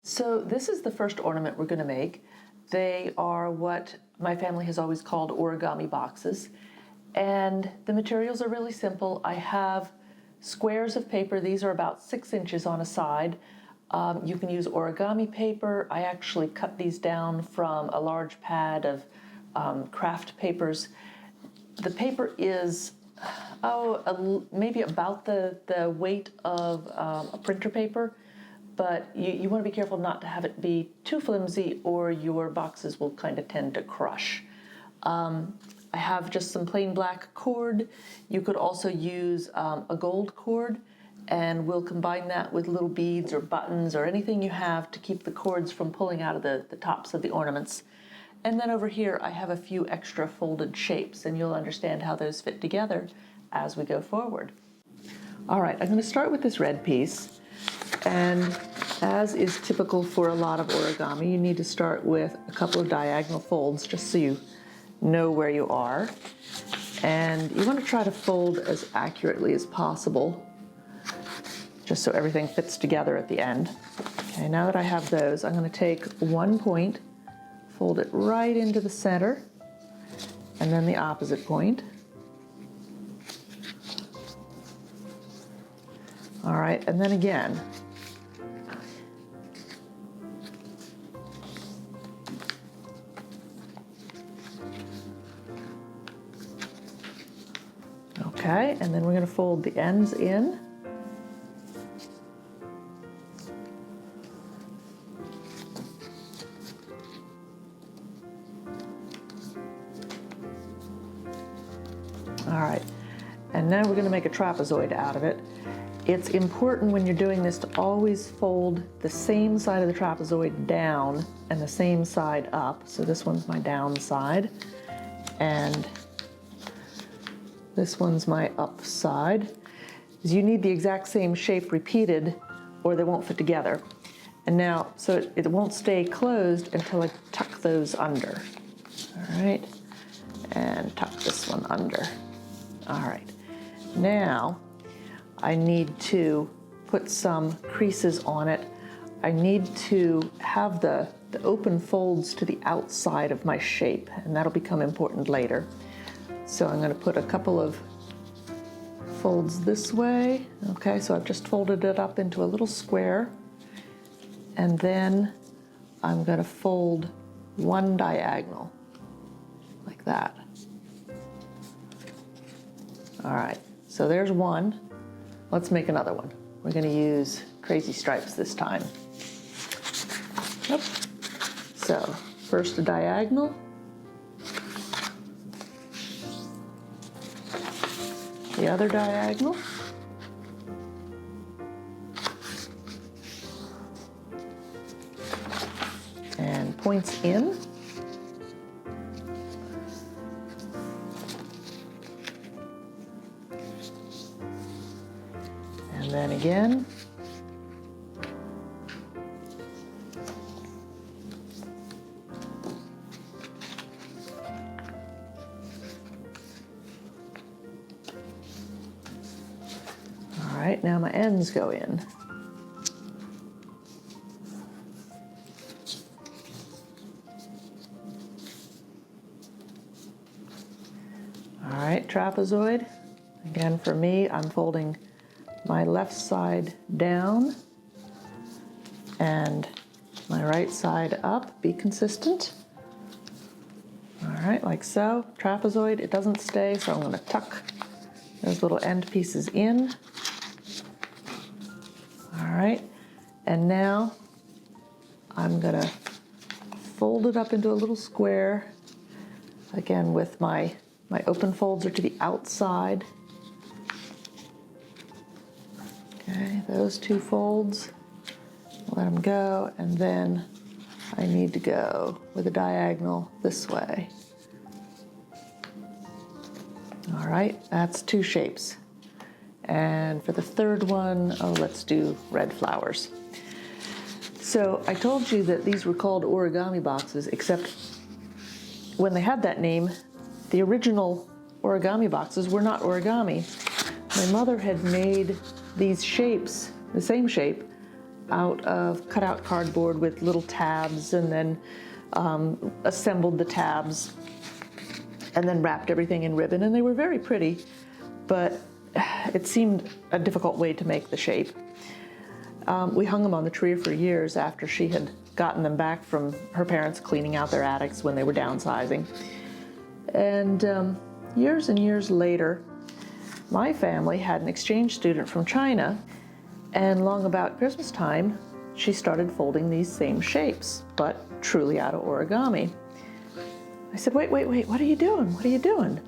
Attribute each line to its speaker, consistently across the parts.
Speaker 1: So this is the first ornament we're going to make. They are what my family has always called origami boxes. And the materials are really simple. I have squares of paper. These are about 6 inches on a side. You can use origami paper. I actually cut these down from a large pad of craft papers. The paper is maybe about the weight of a printer paper, but you want to be careful not to have it be too flimsy or your boxes will kind of tend to crush. I have just some plain black cord. You could also use a gold cord, and we'll combine that with little beads or buttons or anything you have to keep the cords from pulling out of the tops of the ornaments. And then over here I have a few extra folded shapes, and you'll understand how those fit together as we go forward. All right, I'm going to start with this red piece, and as is typical for a lot of origami, you need to start with a couple of diagonal folds just so you know where you are. And you want to try to fold as accurately as possible, just so everything fits together at the end. Okay, now that I have those, I'm going to take one point, fold it right into the center, and then the opposite point. All right, and then again. Okay, and then we're going to fold the ends in. All right, and now we're going to make a trapezoid out of it. It's important when you're doing this to always fold the same side of the trapezoid down and the same side up. So this one's my down side, and this one's my up side. You need the exact same shape repeated or they won't fit together. And now, so it won't stay closed until I tuck those under. All right, and tuck this one under. All right, now I need to put some creases on it. I need to have the open folds to the outside of my shape, and that'll become important later. So I'm going to put a couple of folds this way. Okay, so I've just folded it up into a little square, and then I'm going to fold one diagonal like that. All right, so there's one. Let's make another one. We're going to use crazy stripes this time. Yep. So first a diagonal, the other diagonal, and points in. And then again. All right, now my ends go in. All right, trapezoid. Again, for me, I'm folding my left side down and my right side up. Be consistent. All right, like so. Trapezoid, it doesn't stay, so I'm going to tuck those little end pieces in. All right, and now I'm going to fold it up into a little square. Again, with my open folds are to the outside. Okay, those two folds, let them go, and then I need to go with a diagonal this way. All right, that's two shapes. And for the third one, let's do red flowers. So I told you that these were called origami boxes, except when they had that name, the original origami boxes were not origami. My mother had made these shapes, the same shape, out of cutout cardboard with little tabs, and then assembled the tabs and then wrapped everything in ribbon, and they were very pretty, but it seemed a difficult way to make the shape. We hung them on the tree for years after she had gotten them back from her parents cleaning out their attics when they were downsizing. And years and years later, my family had an exchange student from China, and long about Christmas time, she started folding these same shapes, but truly out of origami. I said, wait, what are you doing? What are you doing?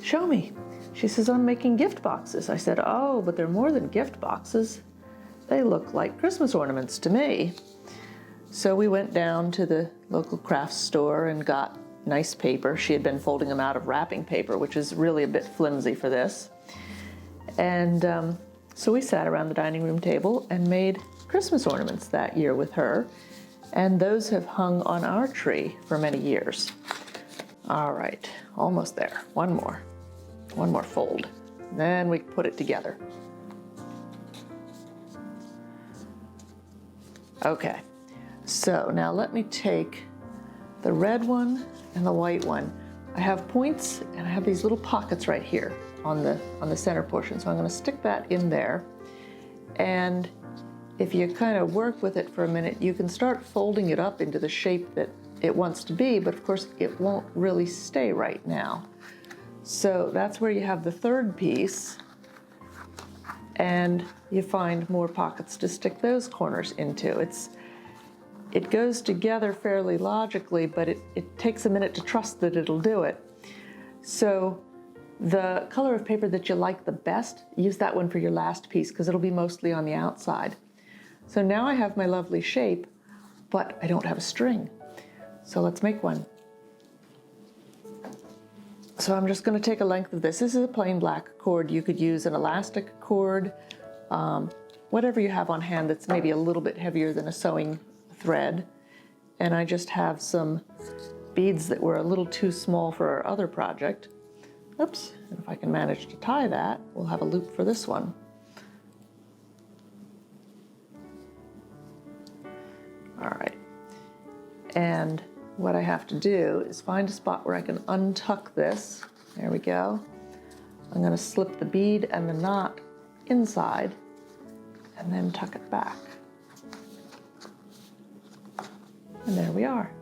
Speaker 1: Show me. She says, I'm making gift boxes. I said, oh, but they're more than gift boxes. They look like Christmas ornaments to me. So we went down to the local crafts store and got nice paper. She had been folding them out of wrapping paper, which is really a bit flimsy for this. And so we sat around the dining room table and made Christmas ornaments that year with her. And those have hung on our tree for many years. All right, almost there. One more fold. Then we put it together. Okay, so now let me take the red one and the white one. I have points and I have these little pockets right here on the center portion. So I'm going to stick that in there. And if you kind of work with it for a minute, you can start folding it up into the shape that it wants to be, but of course it won't really stay right now. So that's where you have the third piece, and you find more pockets to stick those corners into. It goes together fairly logically, but it takes a minute to trust that it'll do it. So the color of paper that you like the best, use that one for your last piece because it'll be mostly on the outside. So now I have my lovely shape, but I don't have a string. So let's make one. So I'm just going to take a length of this. This is a plain black cord. You could use an elastic cord, whatever you have on hand that's maybe a little bit heavier than a sewing thread. And I just have some beads that were a little too small for our other project. Oops, and if I can manage to tie that, we'll have a loop for this one. All right, and what I have to do is find a spot where I can untuck this. There we go. I'm going to slip the bead and the knot inside and then tuck it back. And there we are.